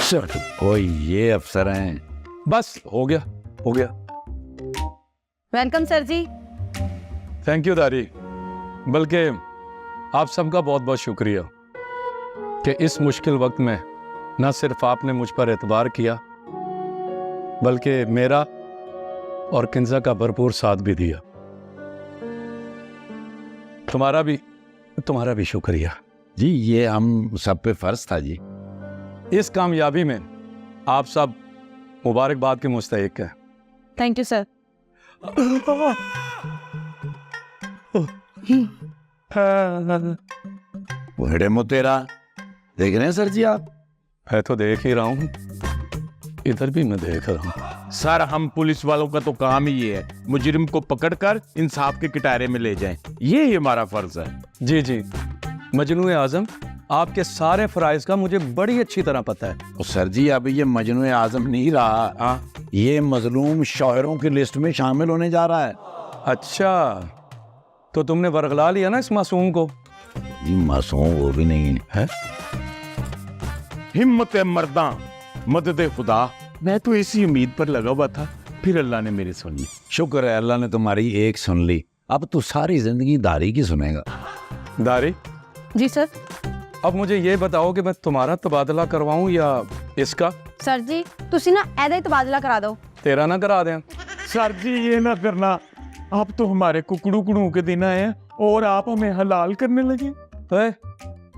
Sir ओ ये अफसर हैं। बस हो गया हो गया। Welcome sir ji. Thank you दारी, बल्कि आप सबका बहुत बहुत शुक्रिया कि इस मुश्किल वक्त में न सिर्फ आपने मुझ पर एतबार किया बल्कि मेरा और किंजा का भरपूर साथ भी दिया। तुम्हारा भी शुक्रिया जी, ये हम सब पे फर्ज था जी। इस कामयाबी में आप सब मुबारकबाद के मुस्तहिक हैं। Thank you sir. बड़े मुतेरा देख रहे हैं सर जी आप? मैं तो देख ही रहा हूँ, इधर भी मैं देख रहा हूँ। सर हम पुलिस वालों का तो काम ही ये है, मुजरिम को पकड़कर इंसाफ के किनारे में ले जाएं, ये हमारा फर्ज है। जी जी, मजनू आजम, आपके सारे फराइज का मुझे बड़ी अच्छी तरह पता है। और सर जी अब ये मजनू आजम नहीं रहा, ये मजलूम शौहरों की लिस्ट में शामिल होने जा रहा है। अच्छा, तो तुमने वरगला लिया ना इस मासूम को? जी मासूम वो भी नहीं है। हिम्मत है मर्दा, मदद खुदा। मैं तो इसी उम्मीद पर लगा हुआ था, फिर अल्लाह ने मेरी सुन ली। शुक्र है अल्लाह ने तुम्हारी एक सुन ली, अब तू सारी जिंदगी दारी की सुनेगा। दारी जी सर। अब मुझे ये बताओ कि मैं तुम्हारा तबादला करवाऊं या इसका? सर जी तुसी ना ऐदा ही तबादला करा दो। तेरा ना करा दें? सर जी ये ना करना, आप तो हमारे कुकड़ू के दिन आए हैं और आप हमें हलाल करने लगे।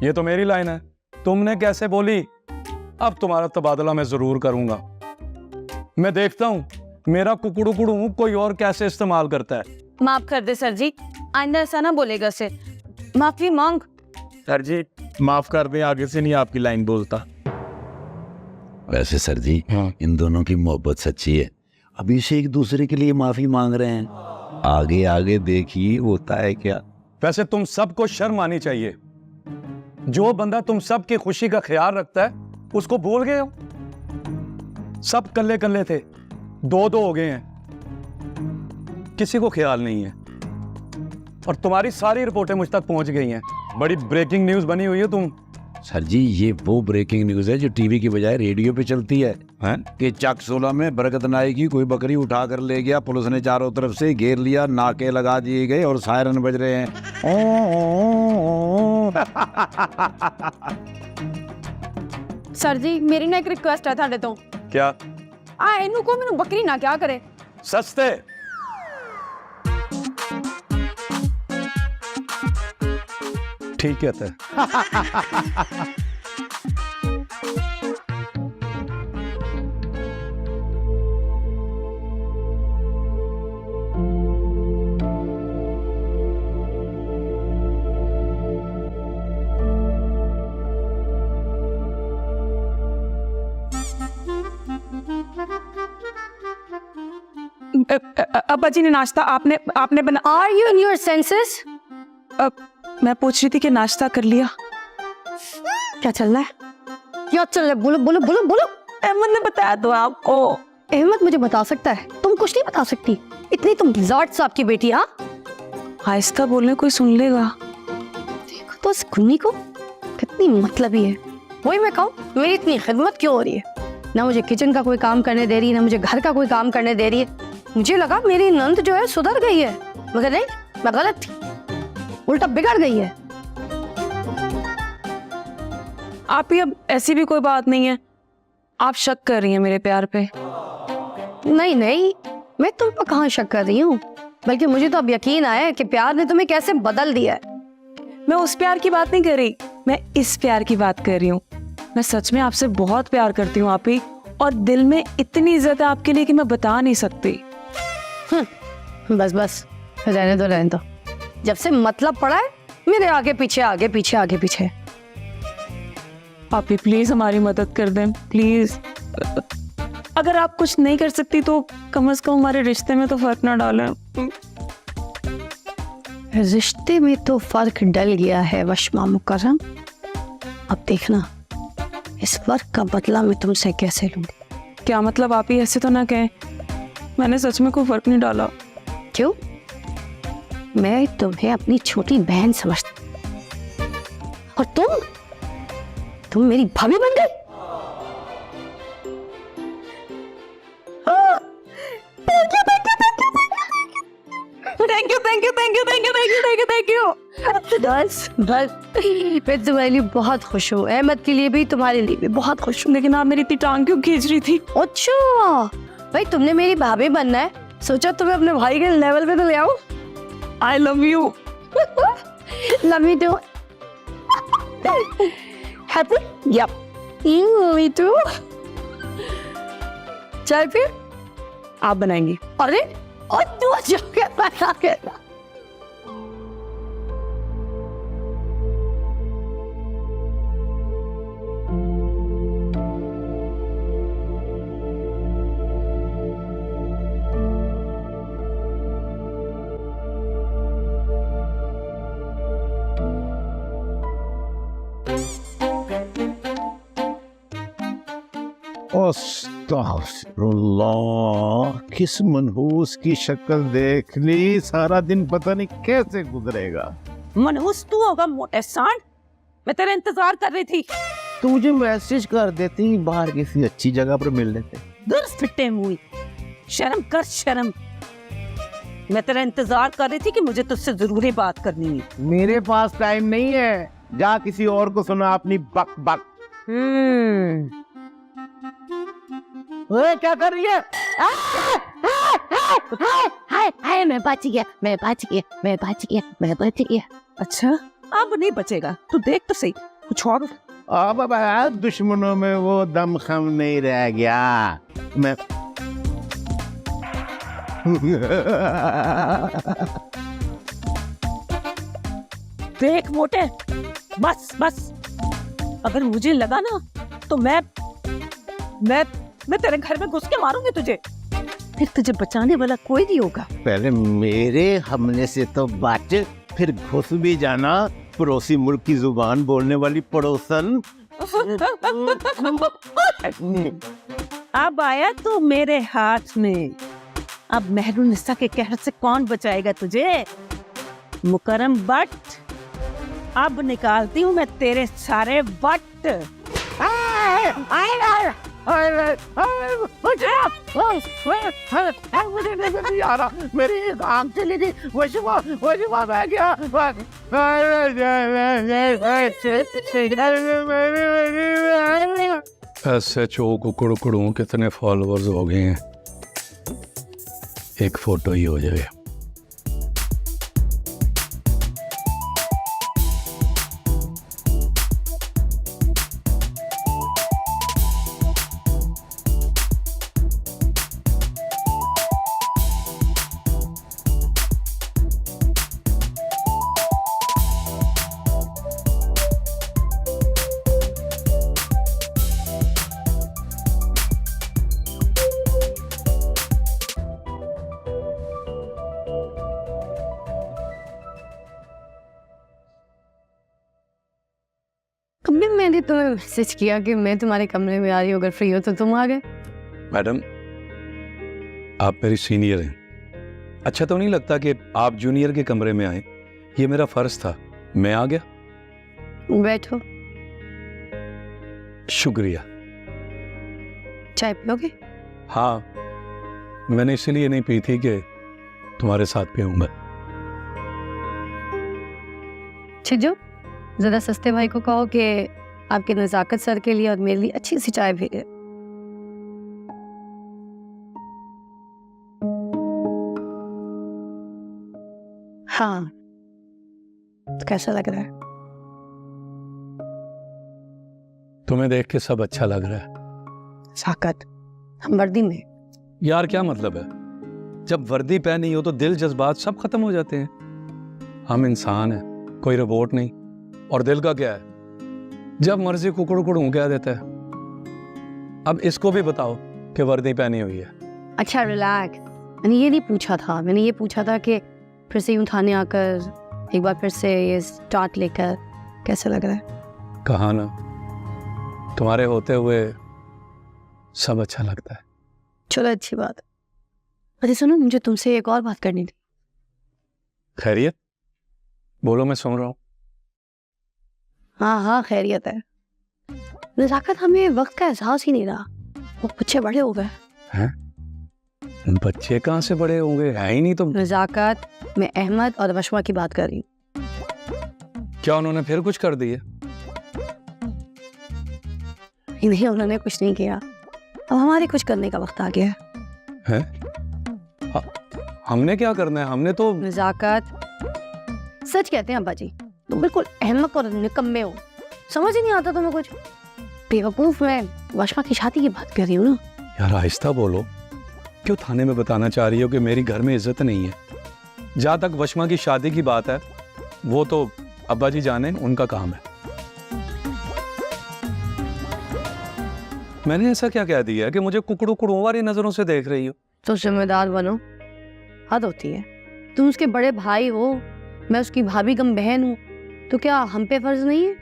ये तो मेरी लाइन है, तुमने कैसे बोली? अब तुम्हारा तबादला मैं जरूर करूंगा। मैं देखता हूँ मेरा कुकड़ू कोई और कैसे इस्तेमाल करता है। माफ कर दे सर जी, आइंदा ऐसा ना बोलेगा से। माफी मांग। सर जी माफ कर दें, आगे से नहीं आपकी लाइन बोलता। वैसे सर जी इन दोनों की मोहब्बत सच्ची है, अभी से एक दूसरे के लिए माफी मांग रहे हैं, आगे आगे देखिए होता है क्या। वैसे तुम सबको शर्म आनी चाहिए, जो बंदा तुम सबकी खुशी का ख्याल रखता है उसको भूल गए हो। सब कल्ले कल्ले थे, दो हो गए हैं, किसी को ख्याल नहीं है। और तुम्हारी सारी रिपोर्टें मुझ तक पहुंच गई हैं। बड़ी ब्रेकिंग न्यूज बनी हुई है तुम। सर जी ये वो ब्रेकिंग न्यूज है जो टीवी की बजाय रेडियो पे चलती है, कि चक 16 में बरकत नाई की कोई बकरी उठा कर ले गया, पुलिस ने चारों तरफ से घेर लिया, नाके लगा दिए गए और सायरन बज रहे हैं। सर जी मेरी ना एक रिक्वेस्ट है थाडे तो। क्या? इनू को मैनू बकरी ना क्या करे। सस्ते ठीक है। अब्बा जी ने नाश्ता आपने बना। Are you in your senses? मैं पूछ रही थी कि नाश्ता कर लिया। क्या चल रहा है? क्या चल रहा है? बोलो बोलो बोलो बोलो। अहमद ने बताया तो आपको। अहमद मुझे बता सकता है, तुम कुछ नहीं बता सकती। इतनी तुम जाट साहब की बेटी। हाँ आहिस्ता बोलने कोई सुन लेगा। देखो तो इस कुन्नी को कितनी मतलबी है। वही मैं कहूँ मेरी इतनी खिदमत क्यों हो रही है? ना मुझे किचन का कोई काम करने दे रही है, ना मुझे घर का कोई काम करने दे रही है। मुझे लगा मेरी नंद जो है सुधर गई है, मगर नहीं, मैं गलत थी, उल्टा बिगड़ गई है। आप ही अब ऐसी भी कोई बात नहीं है, आप शक कर रही हैं मेरे प्यार पे। नहीं नहीं, मैं तुम पर कहाँ शक कर रही हूँ, बल्कि मुझे तो अब यकीन आया है कि प्यार ने तुम्हें कैसे बदल दिया है। मैं उस प्यार की बात नहीं कर रही, मैं इस प्यार की बात कर रही हूँ। मैं सच में आपसे बहुत प्यार करती हूँ आप ही, और दिल में इतनी इज्जत है आपके लिए कि मैं बता नहीं सकती। बस बस रहने दो रहने दो। जब से मतलब पड़ा है मेरे आगे पीछे आगे पीछे आगे पीछे। आप ही प्लीज हमारी मदद कर दें प्लीज। अगर आप कुछ नहीं कर सकती तो कम से कम हमारे रिश्ते में तो फर्क ना डालें। रिश्ते में तो फर्क डल गया है वशमा मुकर्रम। अब देखना इस फर्क का बदला मैं तुमसे कैसे लूंगी। क्या मतलब? आप ही ऐसे तो ना कहें, मैंने सच में कोई फर्क नहीं डाला। क्यों? मैं तुम्हें अपनी छोटी बहन समझती और तुम मेरी भाभी बन गई। Thank you thank you thank you thank you thank you thank you. बस मैं तुम्हारे लिए बहुत खुश हूँ, अहमद के लिए भी तुम्हारे लिए भी बहुत खुश हूँ। लेकिन आप मेरी इतनी टांग क्यों खींच रही थी? अच्छा भाई, तुमने मेरी भाभी बनना है, सोचा तुम्हें अपने भाई के लेवल पे तो ले आऊं। I love you. Love you too. Happy? Yup. Me too. चल फिर आप बनाएंगी? अरे और तू जाके बना के ला। अस्तगफिरुल्लाह, किस मनहूस की शक्ल देख ली, सारा दिन पता नहीं कैसे गुजरेगा। मनहूस तू होगा मोटे सांड, मैं तेरा इंतजार कर रही थी। तू मुझे मैसेज कर देती, बाहर किसी अच्छी जगह पर मिल लेते। दूर फिटे मुंह, शर्म कर शर्म। मैं तेरा इंतजार कर रही थी कि मुझे तुझसे जरूरी बात करनी है। मेरे पास टाइम नहीं है, जा किसी और को सुना अपनी बक बक। ओए क्या कर रही है? हाय मैं बच गया, मैं बच गया, मैं बच गया, मैं बच गया। अच्छा अब नहीं बचेगा, तू देख तो सही कुछ और। अब दुश्मनों में वो दम खम नहीं रह गया। मैं देख मोटे, बस बस, अगर मुझे लगा ना तो मैं तेरे घर में घुस के मारूंगी तुझे, फिर तुझे बचाने वाला कोई नहीं होगा। पहले मेरे हमले से तो बच, फिर घुस भी जाना पड़ोसी मुल्क की जुबान बोलने वाली पड़ोसन। अब आया तू मेरे हाथ में, अब मेहरुनिसा के कहर से कौन बचाएगा तुझे? मुकरम बट, अब निकालती हूँ मैं तेरे सारे बट। मेरी एक आंख चली थी, वो शुभ बह गया। SHO कुकड़ू कितने फॉलोअर्स हो गए हैं, एक फोटो ही हो जाए। कभी मैंने तुम्हें मैसेज किया कि मैं तुम्हारे कमरे में आ रही हूँ, अगर फ्री हो तो तुम आ गए। मैडम आप मेरी सीनियर हैं, अच्छा तो नहीं लगता कि आप जूनियर के कमरे में आए? ये मेरा फर्ज था, मैं आ गया। बैठो। शुक्रिया। चाय पियोगे? हाँ, मैंने इसीलिए नहीं पी थी कि तुम्हारे साथ पीऊंगा। छिजो, जरा सस्ते भाई को कहो कि आपके नजाकत सर के लिए और मेरे लिए अच्छी सी चाय भेजे। हाँ, तो कैसा लग रहा है? तुम्हें देख के सब अच्छा लग रहा है। साकत, हम वर्दी में। यार क्या मतलब है, जब वर्दी पहनी हो तो दिल जज्बात सब खत्म हो जाते हैं। हम इंसान हैं, कोई रोबोट नहीं। और दिल का क्या है, जब मर्जी कुकड़ू कुड़ू कह देता है। अब इसको भी बताओ कि वर्दी पहनी हुई है। अच्छा रिलैक्स, मैंने ये नहीं पूछा था, मैंने ये पूछा था कि फिर से यूं थाने आकर एक बार फिर से ये स्टार्ट लेकर कैसा लग रहा है? कहा ना, तुम्हारे होते हुए सब अच्छा लगता है। चलो अच्छी बात है। अरे सुनो, मुझे तुमसे एक और बात करनी थी। खैरियत? बोलो, मैं सुन रहा हूँ। हाँ हाँ खैरियत है। नजाकत, हमें वक्त का एहसास ही नहीं रहा, वो बच्चे बड़े हो गए हैं? बच्चे कहाँ से बड़े होंगे, है ही नहीं तुम। नजाकत, मैं अहमद और वशमा की बात कर रही हूँ। क्या उन्होंने फिर कुछ कर दिया? नहीं, उन्होंने कुछ नहीं किया। अब हमारे कुछ करने का वक्त आ गया है। हमने क्या करना है? हमने तो नजाकत, सच कहते हैं अब्बा जी, तुम बिल्कुल अहमक और निकम्मे हो, समझ ही नहीं आता तुम्हें कुछ। बेवकूफ, मैं वशमा की शादी की बात कर रही हूँ ना। यार आहिस्ता बोलो, क्यों थाने में बताना चाह रही हो कि मेरी घर में इज्जत नहीं है? जहां तक वशमा की शादी की बात है, वो तो अब्बा जी जाने, उनका काम है। मैंने ऐसा क्या कह दिया है कि मुझे कुकड़ू वाली नजरों से देख रही हो? तो जिम्मेदार बनो, हद होती है। तुम उसके बड़े भाई हो, मैं उसकी भाभी कम बहन हूँ, तो क्या हम पे फर्ज नहीं है?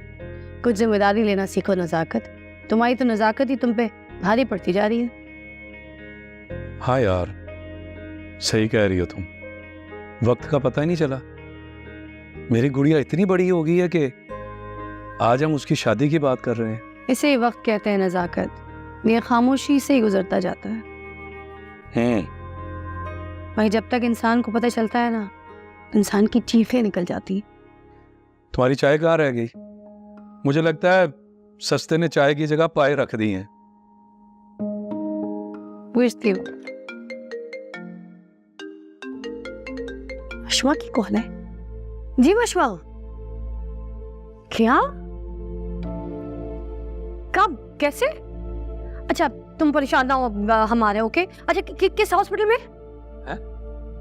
कुछ जिम्मेदारी लेना सीखो नजाकत। तुम्हारी तो नजाकत ही तुम पे भारी पड़ती जा रही है। हाँ यार, सही कह रही हो तुम, वक्त का पता ही नहीं चला। मेरी गुड़िया इतनी बड़ी हो गई है कि आज हम उसकी शादी की बात कर रहे हैं। इसे वक्त कहते हैं नजाकत, ये खामोशी से ही गुजरता जाता है। भाई जब तक इंसान को पता चलता है ना, इंसान की चीखें निकल जाती। तुम्हारी चाय कहाँ रह गई? मुझे लगता है सस्ते ने चाय की जगह पाए रख दी हैं। पूछती हूँ, वशमा की कौन है? जी वशमा, क्या, कब, कैसे? अच्छा तुम परेशान ना हो, हम आ रहे हैं। ओके, अच्छा किस हॉस्पिटल में?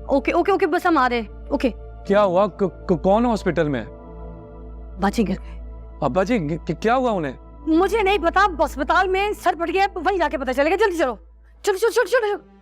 ओके ओके ओके, बस हम आ रहे हैं। ओके। क्या हुआ? कौन हॉस्पिटल में? बाजी गिर गए। अब्बा जी क्या हुआ उन्हें? मुझे नहीं पता, अस्पताल में सर फट गया, वहीं जाके पता चलेगा। जल्दी चलो चलो चलो चलो चलो।